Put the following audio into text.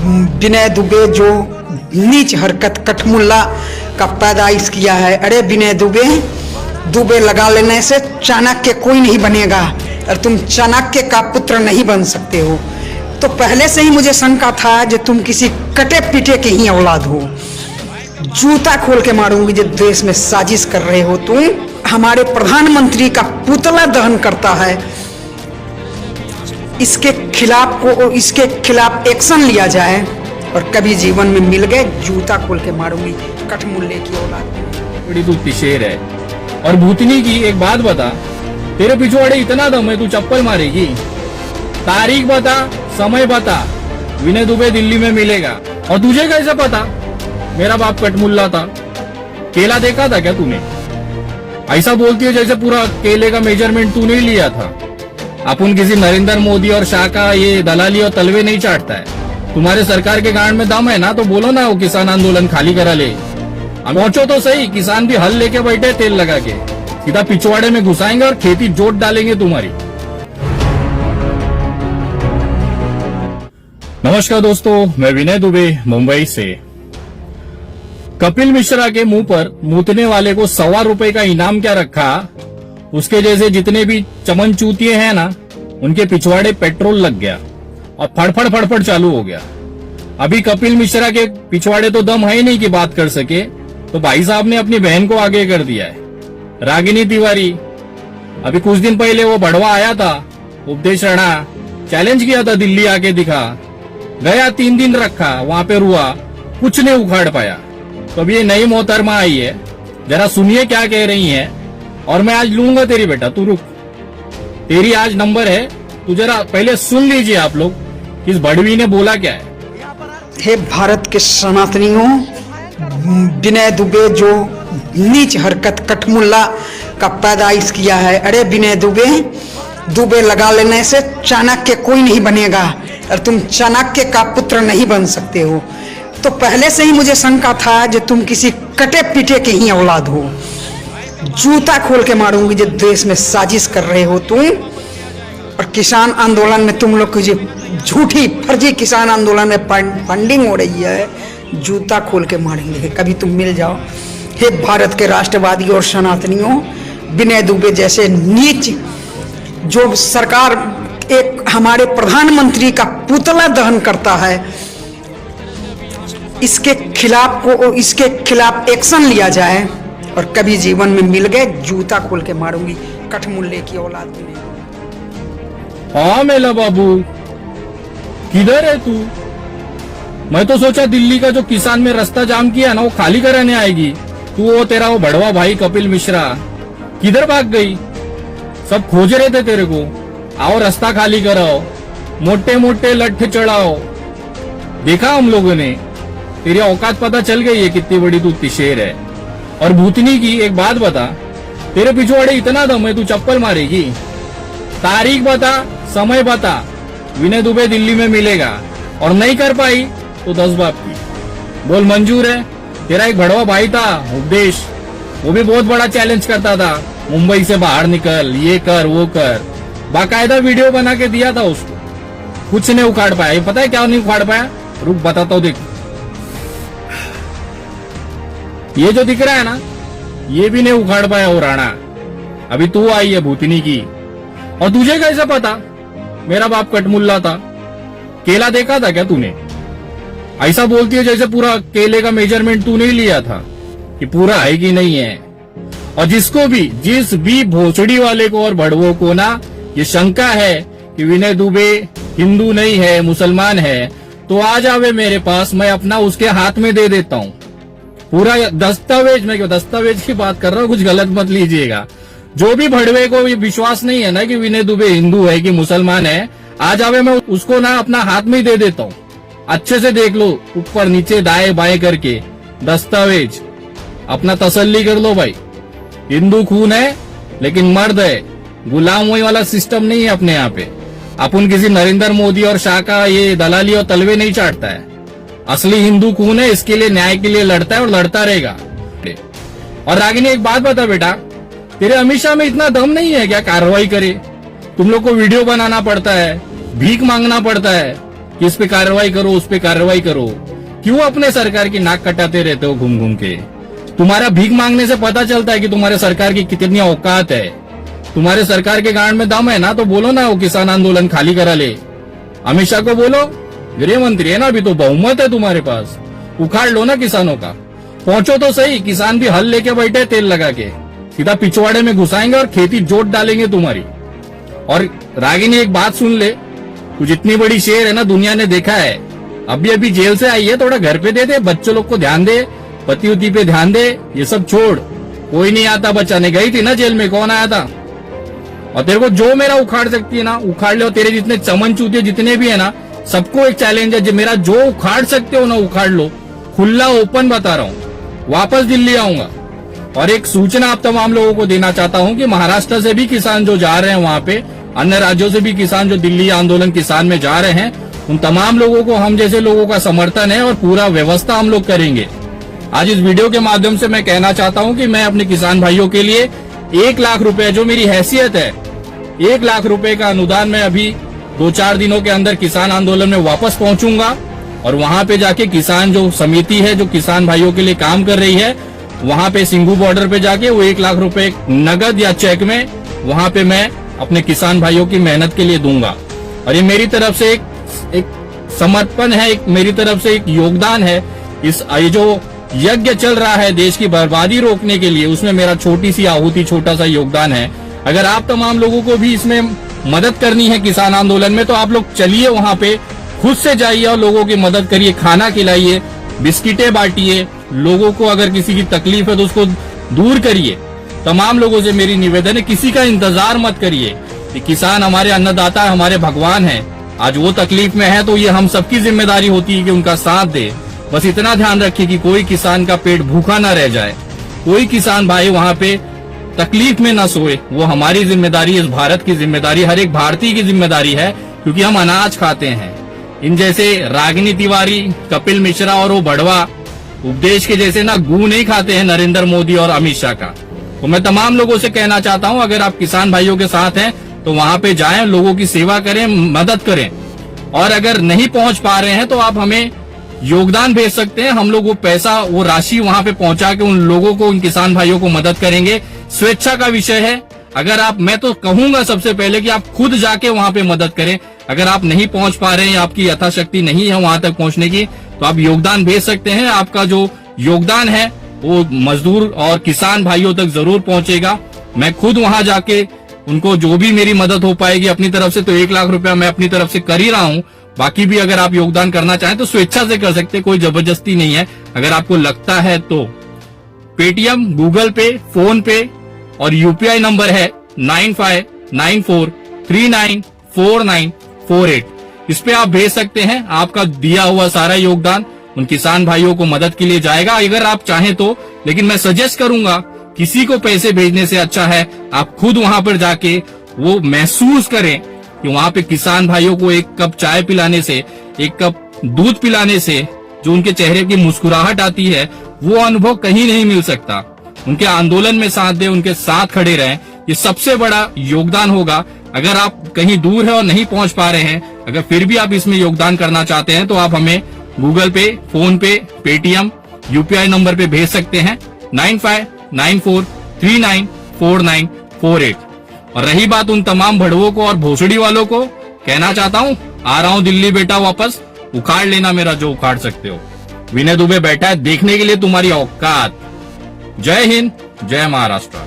विनय दुबे जो नीच हरकत कठमुल्ला का पैदाइश किया है। अरे विनय दुबे लगा लेने से चाणक्य कोई नहीं बनेगा और तुम चाणक्य का पुत्र नहीं बन सकते हो। तो पहले से ही मुझे शंका था कि तुम किसी कटे पीटे के ही औलाद हो। जूता खोल के मारूंगी जो देश में साजिश कर रहे हो तुम। हमारे प्रधानमंत्री का पुतला दहन करता है, इसके खिलाफ एक्शन लिया जाए और कभी जीवन में मिल गए जूता खोल के मारूंगी कठमुल्ले की औलाद। बड़ी तू पिशेर है। और भूतनी की एक बात बता, तेरे पिछवाड़े इतना दम है तू चप्पल मारेगी? तारीख बता, समय बता, विनय दुबे दिल्ली में मिलेगा। और तुझे कैसे पता मेरा बाप कठमुल्ला था? केला देखा था क्या तूने? ऐसा बोलती है जैसे पूरा केले का मेजरमेंट तूने ही लिया था। अपन किसी नरेंद्र मोदी और शाह का ये दलाली और तलवे नहीं चाटता है। तुम्हारे सरकार के गांड में दम है ना तो बोलो ना वो किसान आंदोलन खाली करा ले। पहुंचो तो सही, किसान भी हल लेके बैठे तेल लगा के, सीधा पिछवाड़े में घुसाएंगे और खेती जोत डालेंगे तुम्हारी। नमस्कार दोस्तों, मैं विनय दुबे मुंबई से। कपिल मिश्रा के मुंह पर मूतने वाले को ₹125 का इनाम क्या रखा, उसके जैसे जितने भी चमनचूतिए हैं ना, उनके पिछवाड़े पेट्रोल लग गया और फड़फड़ चालू हो गया। अभी कपिल मिश्रा के पिछवाड़े तो दम है ही नहीं कि बात कर सके, तो भाई साहब ने अपनी बहन को आगे कर दिया है, रागिनी तिवारी। अभी कुछ दिन पहले वो बढ़वा आया था, उपदेश राणा चैलेंज किया था दिल्ली आके दिखा, गया 3 दिन रखा, वहां पे रुआ, कुछ नहीं उखाड़ पाया। तो अभी ये नई मोहतरमा आई है, जरा सुनिए क्या कह रही है। और मैं आज लूंगा तेरी, बेटा तू रुक, तेरी आज नंबर है, तू जरा पहले सुन लीजिए आप लोग इस बड़वी ने बोला क्या है। हे भारत के सनातनियों, विनय दुबे जो नीच हरकत कठमुल्ला का पैदाइश किया है। अरे विनय दुबे लगा लेने से चाणक्य कोई नहीं बनेगा और तुम चाणक्य का पुत्र नहीं बन सकते हो। तो पहले से ही मुझे शंका था कि तुम किसी कटे पीटे के ही औलाद हो। जूता खोल के मारूंगी जो देश में साजिश कर रहे हो तुम। और किसान आंदोलन में तुम लोग की जो झूठी फर्जी किसान आंदोलन में फंडिंग हो रही है, जूता खोल के मारेंगे कभी तुम मिल जाओ। हे भारत के राष्ट्रवादी और सनातनियों, विनय दुबे जैसे नीच जो सरकार एक हमारे प्रधानमंत्री का पुतला दहन करता है, इसके खिलाफ एक्शन लिया जाए और कभी जीवन में मिल गए जूता खोल के मारूंगी कठमुल्ले की औलाद में। हाँ मेला बाबू, किधर है तू? मैं तो सोचा दिल्ली का जो किसान में रास्ता जाम किया ना वो खाली कराने आएगी तू। वो तेरा वो बड़वा भाई कपिल मिश्रा किधर भाग गई? सब खोज रहे थे तेरे को। आओ रास्ता खाली कराओ, मोटे मोटे लट्ठे चढ़ाओ। देखा हम लोगों ने, तेरी औकात पता चल गई है कितनी बड़ी तू तिशेर है। और भूतनी की एक बात बता, तेरे पिछवाड़े इतना दम है तू चप्पल मारेगी? तारीख बता, समय बता, विनय दुबे दिल्ली में मिलेगा। और नहीं कर पाई तो 10 बाप की बोल मंजूर है। तेरा एक बड़वा भाई था उपदेश, वो भी बहुत बड़ा चैलेंज करता था, मुंबई से बाहर निकल, ये कर वो कर, बाकायदा वीडियो बना के दिया था उसको, कुछ नहीं उखाड़ पाया। पता है क्या नहीं उखाड़ पाया? रुक बताता हूँ, देख ये जो दिख रहा है ना, ये भी नहीं उखाड़ पाया वो राणा। अभी तू आई है भूतनी की। और तुझे कैसे पता मेरा बाप कठमुल्ला था? केला देखा था क्या तूने? ऐसा बोलती है जैसे पूरा केले का मेजरमेंट तूने ही लिया था कि पूरा है कि नहीं है। और जिस भी भोसड़ी वाले को और भड़वों को ना ये शंका है कि विनय दुबे हिंदू नहीं है, मुसलमान है, तो आ जावे मेरे पास, मैं अपना उसके हाथ में दे देता हूँ पूरा दस्तावेज। मैं क्यों दस्तावेज की बात कर रहा हूँ, कुछ गलत मत लीजिएगा। जो भी भड़वे को ये विश्वास नहीं है ना कि विनय दुबे हिंदू है कि मुसलमान है, आ जावे मैं उसको ना अपना हाथ में ही दे देता हूँ। अच्छे से देख लो, ऊपर नीचे दाएं बाएं करके दस्तावेज, अपना तसल्ली कर लो भाई। हिंदू खून है लेकिन मर्द है, गुलाम वही वाला सिस्टम नहीं है अपने यहाँ पे। अपन किसी नरेंद्र मोदी और शाह का ये दलाली और तलवे नहीं चाटता है। असली हिंदू खून है, इसके लिए न्याय के लिए लड़ता है और लड़ता रहेगा। और रागिनी एक बात बता बेटा, तेरे अमित शाह में इतना दम नहीं है क्या कार्रवाई करे? तुम लोग को वीडियो बनाना पड़ता है, भीख मांगना पड़ता है, कि इस पे कार्रवाई करो, उस पे कार्रवाई करो। क्यों अपने सरकार की नाक कटाते रहते हो घूम घूम के? तुम्हारा भीख मांगने से पता चलता है कि तुम्हारे सरकार की कितनी औकात है। तुम्हारे सरकार के गांड में दम है ना, तो बोलो ना वो किसान आंदोलन खाली करा ले। अमित शाह को बोलो, गृह मंत्री है ना, अभी तो बहुमत है तुम्हारे पास, उखाड़ लो ना किसानों का। पहुंचो तो सही, किसान भी हल लेके बैठे तेल लगा के, सीधा पिछवाड़े में घुसाएंगे और खेती जोत डालेंगे तुम्हारी। और रागिनी एक बात सुन ले, तू जितनी बड़ी शेर है ना, दुनिया ने देखा है। अभी जेल से आई है, थोड़ा घर पे दे दे, बच्चों लोग को ध्यान दे, पति उती पे ध्यान दे, ये सब छोड़। कोई नहीं आता बचाने, गई थी ना जेल में, कौन आया था? और तेरे को जो मेरा उखाड़ सकती है ना उखाड़ ले, और तेरे जितने चमन चूतिए जितने भी है ना, सबको एक चैलेंज है, जो मेरा जो उखाड़ सकते हो ना उखाड़ लो। खुला ओपन बता रहा हूँ, वापस दिल्ली आऊंगा। और एक सूचना आप तमाम लोगों को देना चाहता हूँ कि महाराष्ट्र से भी किसान जो जा रहे हैं वहां पे, अन्य राज्यों से भी किसान जो दिल्ली आंदोलन किसान में जा रहे हैं, उन तमाम लोगों को हम जैसे लोगों का समर्थन है और पूरा व्यवस्था हम लोग करेंगे। आज इस वीडियो के माध्यम से मैं कहना चाहता हूं कि मैं अपने किसान भाइयों के लिए 1 लाख रुपए, जो मेरी हैसियत है, 1 लाख रुपए का अनुदान मैं अभी 2-4 दिनों के अंदर किसान आंदोलन में वापस पहुंचूंगा। और वहां पे जाके किसान जो समिति है जो किसान भाइयों के लिए काम कर रही है, वहां पे सिंघू बॉर्डर पे जाके वो 1 लाख रुपए नगद या चेक में वहां पे मैं अपने किसान भाइयों की मेहनत के लिए दूंगा। और ये मेरी तरफ से एक समर्पण है, एक मेरी तरफ से एक योगदान है। ये जो यज्ञ चल रहा है देश की बर्बादी रोकने के लिए, उसमें मेरा छोटी सी आहुति, छोटा सा योगदान है। अगर आप तमाम लोगों को भी इसमें मदद करनी है किसान आंदोलन में, तो आप लोग चलिए वहां पे, खुद से जाइए और लोगों की मदद करिए, खाना खिलाइए, बिस्किटें बांटिए, लोगों को अगर किसी की तकलीफ है तो उसको दूर करिए। तमाम लोगों से मेरी निवेदन है, किसी का इंतजार मत करिए। कि किसान हमारे अन्नदाता है, हमारे भगवान है। आज वो तकलीफ में है तो ये हम सबकी जिम्मेदारी होती है कि उनका साथ दे। बस इतना ध्यान रखिए कि कोई किसान का पेट भूखा ना रह जाए, कोई किसान भाई वहां पे तकलीफ में न सोए। वो हमारी जिम्मेदारी, इस भारत की जिम्मेदारी, हर एक भारतीय की जिम्मेदारी है, क्योंकि हम अनाज खाते हैं। इन जैसे रागिनी तिवारी, कपिल मिश्रा और वो बड़वा उपदेश के जैसे ना गू नहीं खाते हैं नरेंद्र मोदी और अमित शाह का। तो मैं तमाम लोगों से कहना चाहता हूं, अगर आप किसान भाइयों के साथ हैं तो वहां पे जाएं, लोगों की सेवा करें, मदद करें। और अगर नहीं पहुंच पा रहे हैं तो आप हमें योगदान भेज सकते हैं, हम लोग वो पैसा, वो राशि वहां पे पहुंचा के उन लोगों को, उन किसान भाइयों को मदद करेंगे। स्वेच्छा का विषय है। अगर आप, मैं तो कहूंगा सबसे पहले कि आप खुद जाके वहां पे मदद करें। अगर आप नहीं पहुंच पा रहे हैं, आपकी यथाशक्ति नहीं है वहां तक पहुंचने की, तो आप योगदान भेज सकते हैं। आपका जो योगदान है वो मजदूर और किसान भाइयों तक जरूर पहुंचेगा। मैं खुद वहां जाके उनको जो भी मेरी मदद हो पाएगी अपनी तरफ से, तो 1 लाख रुपया मैं अपनी तरफ से कर ही रहा हूं। बाकी भी अगर आप योगदान करना चाहें तो स्वेच्छा से कर सकते हैं, कोई जबरदस्ती नहीं है। अगर आपको लगता है तो पेटीएम, गूगल पे, फोन पे और यूपीआई नंबर है 9594394948। इस पे आप भेज सकते हैं। आपका दिया हुआ सारा योगदान उन किसान भाइयों को मदद के लिए जाएगा, अगर आप चाहें तो। लेकिन मैं सजेस्ट करूंगा, किसी को पैसे भेजने से अच्छा है आप खुद वहां पर जाके वो महसूस करें कि वहां पे किसान भाइयों को 1 कप चाय पिलाने से, 1 कप दूध पिलाने से जो उनके चेहरे की मुस्कुराहट आती है, वो अनुभव कहीं नहीं मिल सकता। उनके आंदोलन में साथ दे, उनके साथ खड़े रहें, ये सबसे बड़ा योगदान होगा। अगर आप कहीं दूर है और नहीं पहुंच पा रहे हैं, अगर फिर भी आप इसमें योगदान करना चाहते हैं, तो आप हमें गूगल पे, फोन पे, पेटीएम, यूपीआई नंबर पे भेज सकते हैं 9594394948। और रही बात उन तमाम भड़वों को और भोसड़ी वालों को, कहना चाहता हूँ, आ रहा हूँ दिल्ली बेटा वापस, उखाड़ लेना मेरा जो उखाड़ सकते हो। विनय दुबे बैठा है देखने के लिए तुम्हारी औकात। जय हिंद, जय महाराष्ट्र।